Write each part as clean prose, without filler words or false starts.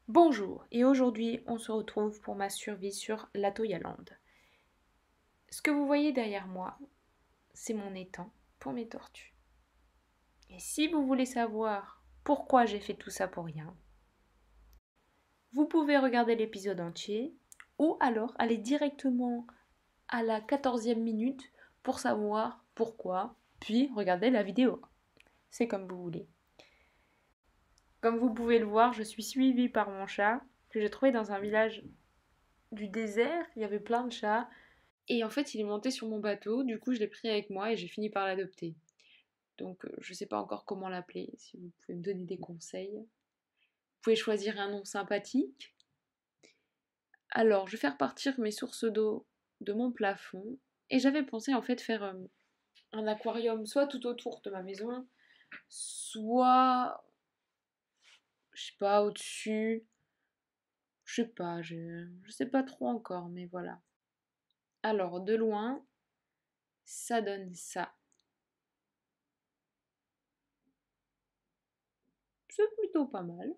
Bonjour, et aujourd'hui on se retrouve pour ma survie sur Latoya Land. Ce que vous voyez derrière moi, c'est mon étang pour mes tortues. Et si vous voulez savoir pourquoi j'ai fait tout ça pour rien, vous pouvez regarder l'épisode entier ou alors aller directement à la 14e minute pour savoir pourquoi, puis regarder la vidéo. C'est comme vous voulez. Comme vous pouvez le voir, je suis suivie par mon chat que j'ai trouvé dans un village du désert. Il y avait plein de chats. Et en fait, il est monté sur mon bateau. Du coup, je l'ai pris avec moi et j'ai fini par l'adopter. Donc, je sais pas encore comment l'appeler. Si vous pouvez me donner des conseils. Vous pouvez choisir un nom sympathique. Alors, je vais faire partir mes sources d'eau de mon plafond. Et j'avais pensé en fait faire un aquarium soit tout autour de ma maison, soit, je sais pas, au-dessus. Je sais pas, je sais pas trop encore, mais voilà. Alors, de loin, ça donne ça. C'est plutôt pas mal.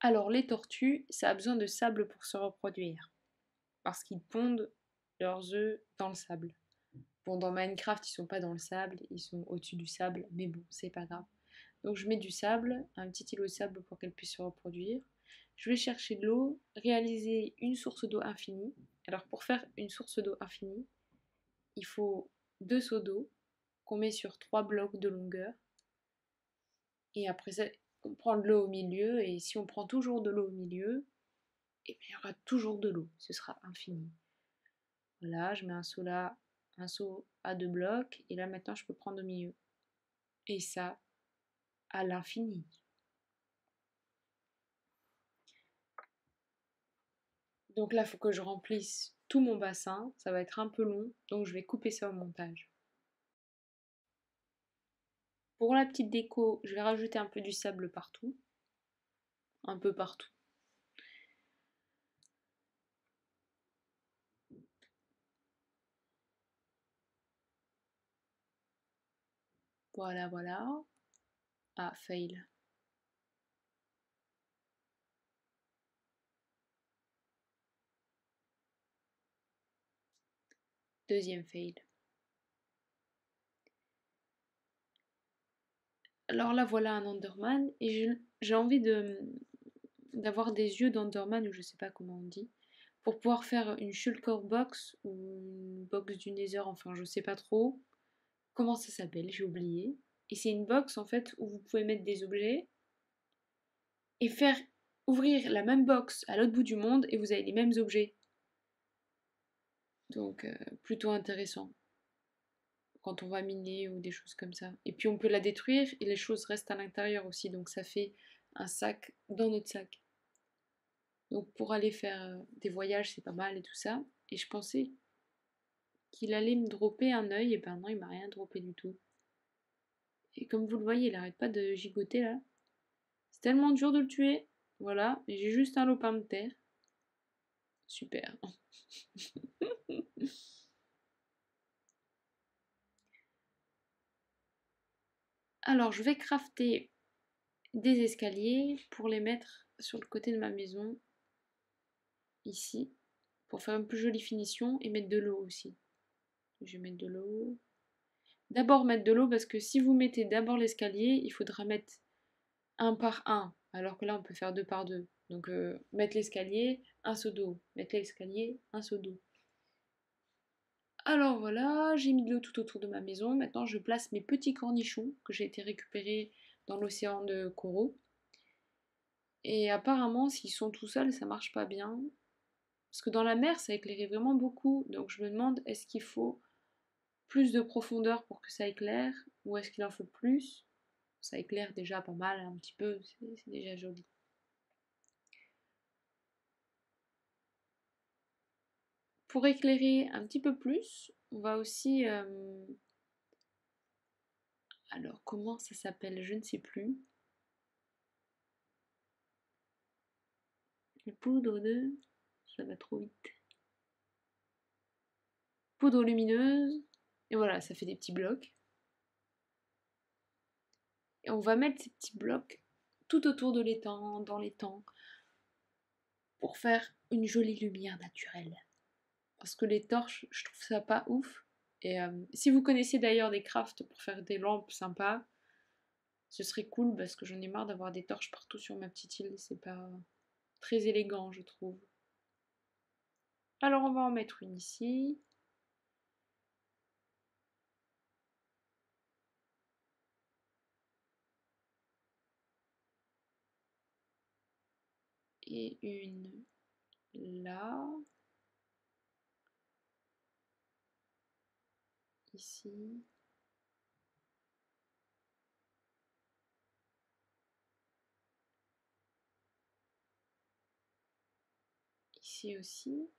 Alors, les tortues, ça a besoin de sable pour se reproduire. Parce qu'ils pondent leurs œufs dans le sable. Bon, dans Minecraft, ils sont pas dans le sable, ils sont au-dessus du sable, mais bon, c'est pas grave. Donc, je mets du sable, un petit îlot de sable pour qu'elles puissent se reproduire. Je vais chercher de l'eau, réaliser une source d'eau infinie. Alors, pour faire une source d'eau infinie, il faut deux seaux d'eau qu'on met sur 3 blocs de longueur. Et après ça, on prend de l'eau au milieu, et si on prend toujours de l'eau au milieu, et bien, il y aura toujours de l'eau, ce sera infini. Voilà, je mets un seau là, un seau à 2 blocs, et là maintenant je peux prendre au milieu. Et ça, à l'infini. Donc là, il faut que je remplisse tout mon bassin, ça va être un peu long, donc je vais couper ça au montage. Pour la petite déco, je vais rajouter un peu du sable partout, un peu partout. Voilà, voilà. Ah, fail. Deuxième fail. Alors là, voilà un Enderman, et j'ai envie d'avoir des yeux d'Enderman, ou je sais pas comment on dit, pour pouvoir faire une Shulker box ou une box du Nether, enfin je sais pas trop comment ça s'appelle, j'ai oublié. Et c'est une box en fait où vous pouvez mettre des objets et faire ouvrir la même box à l'autre bout du monde et vous avez les mêmes objets. Donc plutôt intéressant quand on va miner ou des choses comme ça. Et puis on peut la détruire et les choses restent à l'intérieur aussi, donc ça fait un sac dans notre sac. Donc pour aller faire des voyages, c'est pas mal et tout ça. Et je pensais qu'il allait me dropper un œil, et ben non, il m'a rien droppé du tout. Et comme vous le voyez, il arrête pas de gigoter là. C'est tellement dur de le tuer. Voilà, et j'ai juste un lopin de terre. Super. Alors, je vais crafter des escaliers pour les mettre sur le côté de ma maison, ici, pour faire une plus jolie finition et mettre de l'eau aussi. Je vais mettre de l'eau. D'abord mettre de l'eau parce que si vous mettez d'abord l'escalier, il faudra mettre un par un, alors que là on peut faire deux par deux. Donc mettre l'escalier, un seau d'eau, mettre l'escalier, un seau d'eau. Alors voilà, j'ai mis de l'eau tout autour de ma maison. Maintenant je place mes petits cornichons que j'ai été récupérer dans l'océan de coraux. Et apparemment s'ils sont tout seuls ça marche pas bien. Parce que dans la mer ça éclairait vraiment beaucoup. Donc je me demande est-ce qu'il faut plus de profondeur pour que ça éclaire ou est-ce qu'il en faut plus. Ça éclaire déjà pas mal, un petit peu, c'est déjà joli. Pour éclairer un petit peu plus, on va aussi... alors, comment ça s'appelle? Je ne sais plus. La poudre de... Ça va trop vite. Poudre lumineuse. Et voilà, ça fait des petits blocs. Et on va mettre ces petits blocs tout autour de l'étang, dans l'étang, pour faire une jolie lumière naturelle. Parce que les torches, je trouve ça pas ouf. Et si vous connaissez d'ailleurs des crafts pour faire des lampes sympas, ce serait cool parce que j'en ai marre d'avoir des torches partout sur ma petite île. C'est pas très élégant, je trouve. Alors on va en mettre une ici. Et une là. Ici. Ici aussi.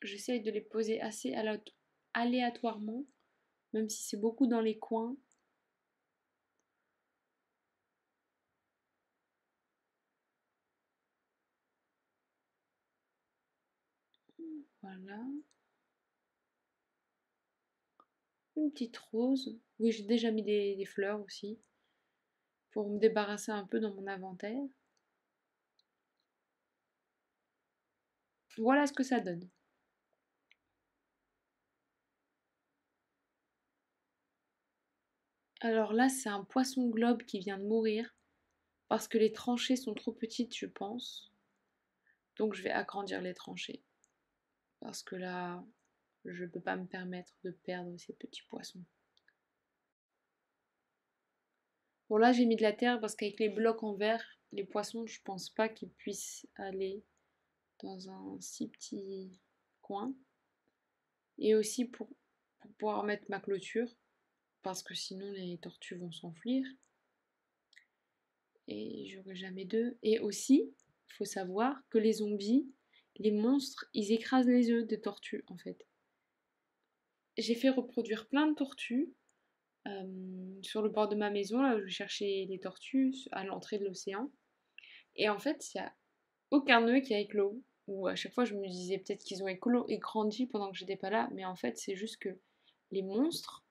J'essaye de les poser assez aléatoirement, même si c'est beaucoup dans les coins. Voilà. Une petite rose. Oui, j'ai déjà mis des fleurs aussi, pour me débarrasser un peu dans mon inventaire. Voilà ce que ça donne. Alors là, c'est un poisson globe qui vient de mourir, parce que les tranchées sont trop petites, je pense. Donc je vais agrandir les tranchées. Parce que là, je peux pas me permettre de perdre ces petits poissons. Bon là, j'ai mis de la terre parce qu'avec les blocs en verre, les poissons, je pense pas qu'ils puissent aller dans un si petit coin. Et aussi pour pouvoir mettre ma clôture, parce que sinon les tortues vont s'enfuir. Et j'aurai jamais d'œufs. Et aussi, il faut savoir que les zombies, les monstres, ils écrasent les œufs des tortues en fait. J'ai fait reproduire plein de tortues sur le bord de ma maison, là où je cherchais les tortues à l'entrée de l'océan. Et en fait, il n'y a aucun œuf qui a éclos. Ou à chaque fois, je me disais peut-être qu'ils ont éclos et grandi pendant que j'étais pas là. Mais en fait, c'est juste que les monstres,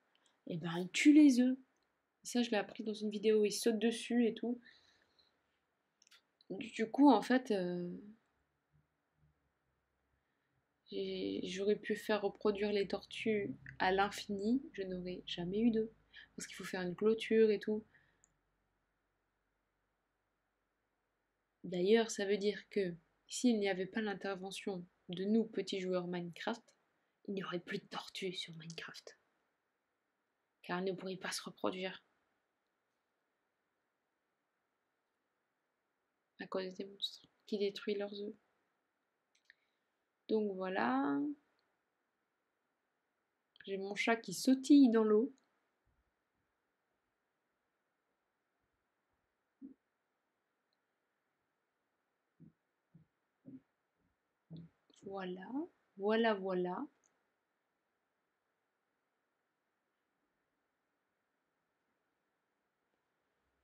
eh ben, ils tuent les œufs. Ça, je l'ai appris dans une vidéo, ils sautent dessus et tout. Du coup, en fait, j'aurais pu faire reproduire les tortues à l'infini, je n'aurais jamais eu d'œufs. Parce qu'il faut faire une clôture et tout. D'ailleurs, ça veut dire que s'il n'y avait pas l'intervention de nous, petits joueurs Minecraft, il n'y aurait plus de tortues sur Minecraft. Car elles ne pourraient pas se reproduire à cause des monstres qui détruisent leurs œufs. Donc voilà. J'ai mon chat qui sautille dans l'eau. Voilà, voilà, voilà.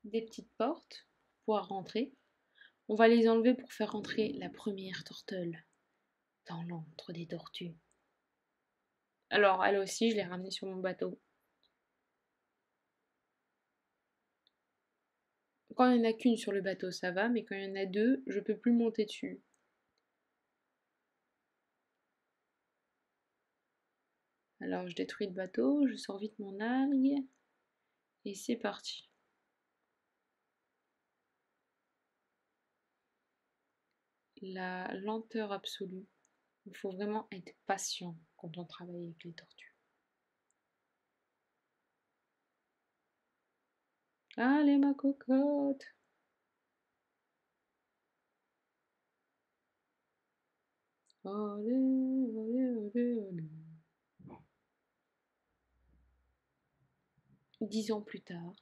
Des petites portes pour pouvoir rentrer. On va les enlever pour faire rentrer la première torteule dans l'antre des tortues. Alors, elle aussi, je l'ai ramenée sur mon bateau. Quand il n'y en a qu'une sur le bateau, ça va, mais quand il y en a deux, je peux plus monter dessus. Alors, je détruis le bateau, je sors vite mon algue, et c'est parti. La lenteur absolue. Il faut vraiment être patient quand on travaille avec les tortues. Allez, ma cocotte! Allez, allez, allez, allez. 10 ans plus tard.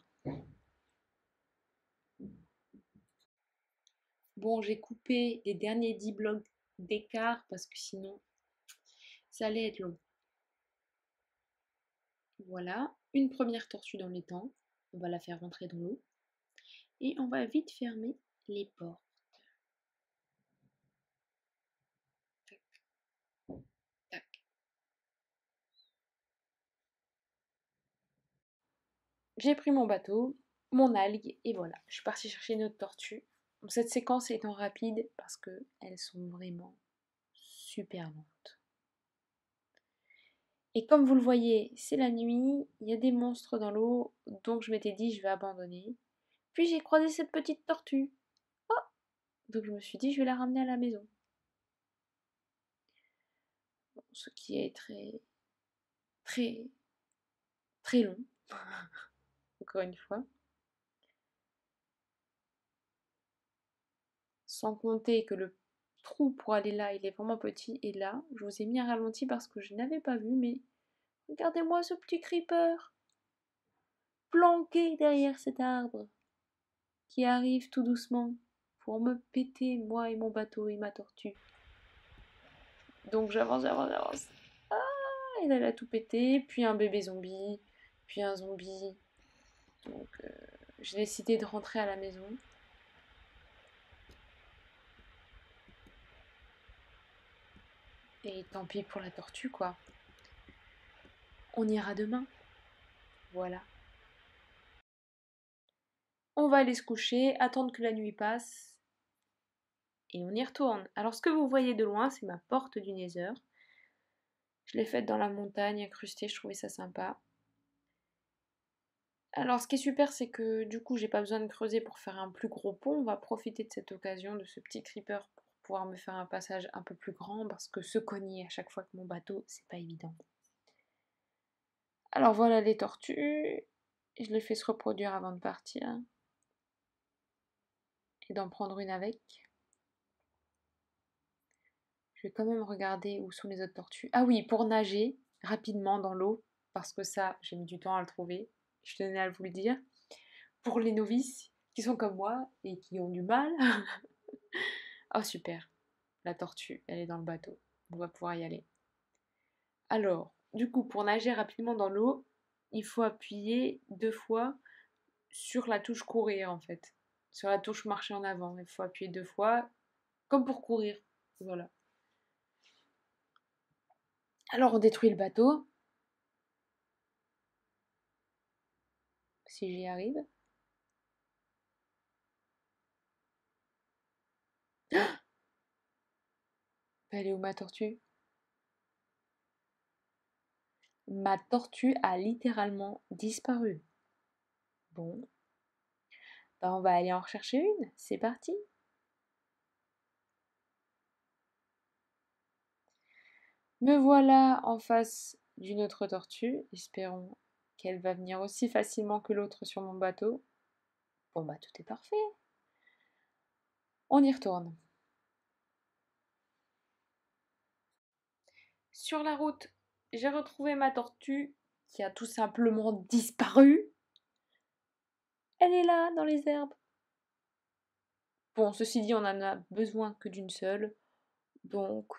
Bon, j'ai coupé les derniers 10 blocs d'écart parce que sinon, ça allait être long. Voilà, une première tortue dans les temps. On va la faire rentrer dans l'eau. Et on va vite fermer les portes. Tac, tac. j'ai pris mon bateau, mon algue, et voilà, je suis partie chercher une autre tortue. Donc, cette séquence étant rapide parce qu'elles sont vraiment super lentes. Et comme vous le voyez, c'est la nuit, il y a des monstres dans l'eau, donc je m'étais dit je vais abandonner. Puis j'ai croisé cette petite tortue. Oh, donc je me suis dit je vais la ramener à la maison. Bon, ce qui est très, très, très long, encore une fois. Sans compter que le trou pour aller là, il est vraiment petit. Et là, je vous ai mis un ralenti parce que je n'avais pas vu, mais regardez-moi ce petit creeper planqué derrière cet arbre qui arrive tout doucement pour me péter, moi et mon bateau et ma tortue. Donc j'avance, j'avance, j'avance. Ah, et là, elle a tout pété, puis un bébé zombie, puis un zombie. Donc j'ai décidé de rentrer à la maison. Et tant pis pour la tortue, quoi. On ira demain. Voilà. On va aller se coucher, attendre que la nuit passe, et on y retourne. Alors ce que vous voyez de loin, c'est ma porte du Nether. Je l'ai faite dans la montagne, incrustée, je trouvais ça sympa. Alors ce qui est super, c'est que du coup, j'ai pas besoin de creuser pour faire un plus gros pont. On va profiter de cette occasion, de ce petit creeper, pour pouvoir me faire un passage un peu plus grand, parce que se cogner à chaque fois que mon bateau, c'est pas évident. Alors voilà les tortues. Je les fais se reproduire avant de partir. Et d'en prendre une avec. Je vais quand même regarder où sont les autres tortues. Ah oui, pour nager rapidement dans l'eau, parce que ça, j'ai mis du temps à le trouver. Je tenais à vous le dire. Pour les novices qui sont comme moi et qui ont du mal. Oh super, la tortue, elle est dans le bateau. On va pouvoir y aller. Alors, du coup, pour nager rapidement dans l'eau, il faut appuyer 2 fois sur la touche courir en fait. Sur la touche marcher en avant. Il faut appuyer 2 fois, comme pour courir. Voilà. Alors on détruit le bateau. Si j'y arrive. Elle est où ma tortue? Ma tortue a littéralement disparu. Bon, bah on va aller en rechercher une. C'est parti. Me voilà en face d'une autre tortue. Espérons qu'elle va venir aussi facilement que l'autre sur mon bateau. Bon bah tout est parfait. On y retourne. Sur la route, j'ai retrouvé ma tortue qui a tout simplement disparu. Elle est là, dans les herbes. Bon, ceci dit, on en a besoin que d'une seule. Donc,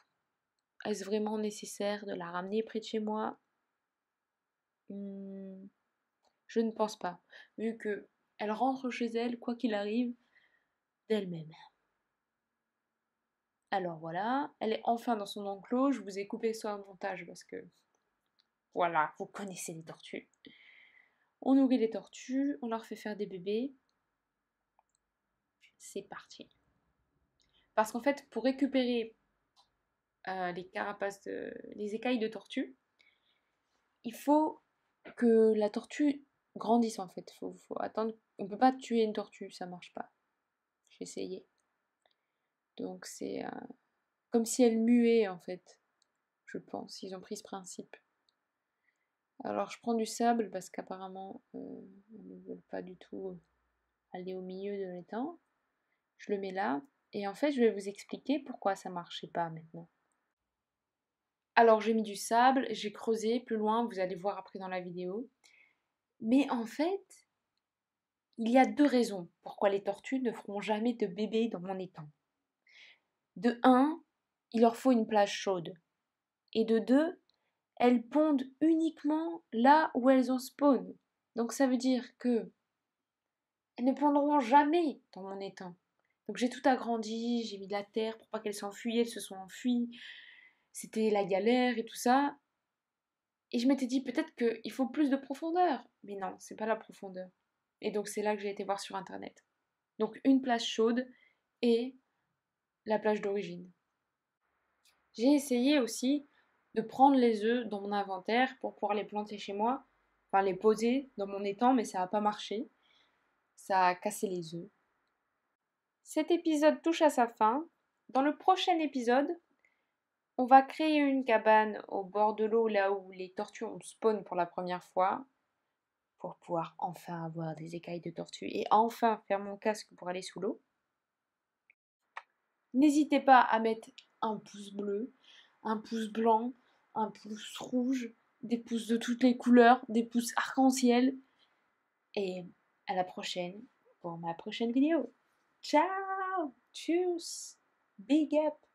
est-ce vraiment nécessaire de la ramener près de chez moi? Je ne pense pas, vu que elle rentre chez elle, quoi qu'il arrive, d'elle-même. Alors voilà, elle est enfin dans son enclos. Je vous ai coupé ça au montage parce que, voilà, vous connaissez les tortues. On nourrit les tortues, on leur fait faire des bébés. C'est parti. Parce qu'en fait, pour récupérer les écailles de tortue, il faut que la tortue grandisse en fait. Faut attendre. On peut pas tuer une tortue, ça marche pas. J'ai essayé. Donc c'est comme si elle muait en fait. Je pense. Ils ont pris ce principe. Alors je prends du sable parce qu'apparemment elles ne veulent pas du tout aller au milieu de l'étang. Je le mets là. Et en fait, je vais vous expliquer pourquoi ça marchait pas maintenant. Alors j'ai mis du sable, j'ai creusé plus loin, vous allez voir après dans la vidéo. Mais en fait, il y a 2 raisons pourquoi les tortues ne feront jamais de bébés dans mon étang. De un, il leur faut une plage chaude. Et de deux, elles pondent uniquement là où elles en spawn. Donc ça veut dire que elles ne pondront jamais dans mon étang. Donc j'ai tout agrandi, j'ai mis de la terre pour pas qu'elles s'enfuient, elles se sont enfuies. C'était la galère et tout ça. Et je m'étais dit peut-être qu'il faut plus de profondeur. Mais non, c'est pas la profondeur. Et donc c'est là que j'ai été voir sur internet. Donc une plage chaude et la plage d'origine. J'ai essayé aussi de prendre les œufs dans mon inventaire pour pouvoir les planter chez moi, enfin les poser dans mon étang, mais ça n'a pas marché. Ça a cassé les œufs. Cet épisode touche à sa fin. Dans le prochain épisode, on va créer une cabane au bord de l'eau là où les tortues ont spawn pour la première fois, pour pouvoir enfin avoir des écailles de tortue et enfin faire mon casque pour aller sous l'eau. N'hésitez pas à mettre un pouce bleu, un pouce blanc, un pouce rouge, des pouces de toutes les couleurs, des pouces arc-en-ciel. Et à la prochaine pour ma prochaine vidéo. Ciao! Tchuss! Big up!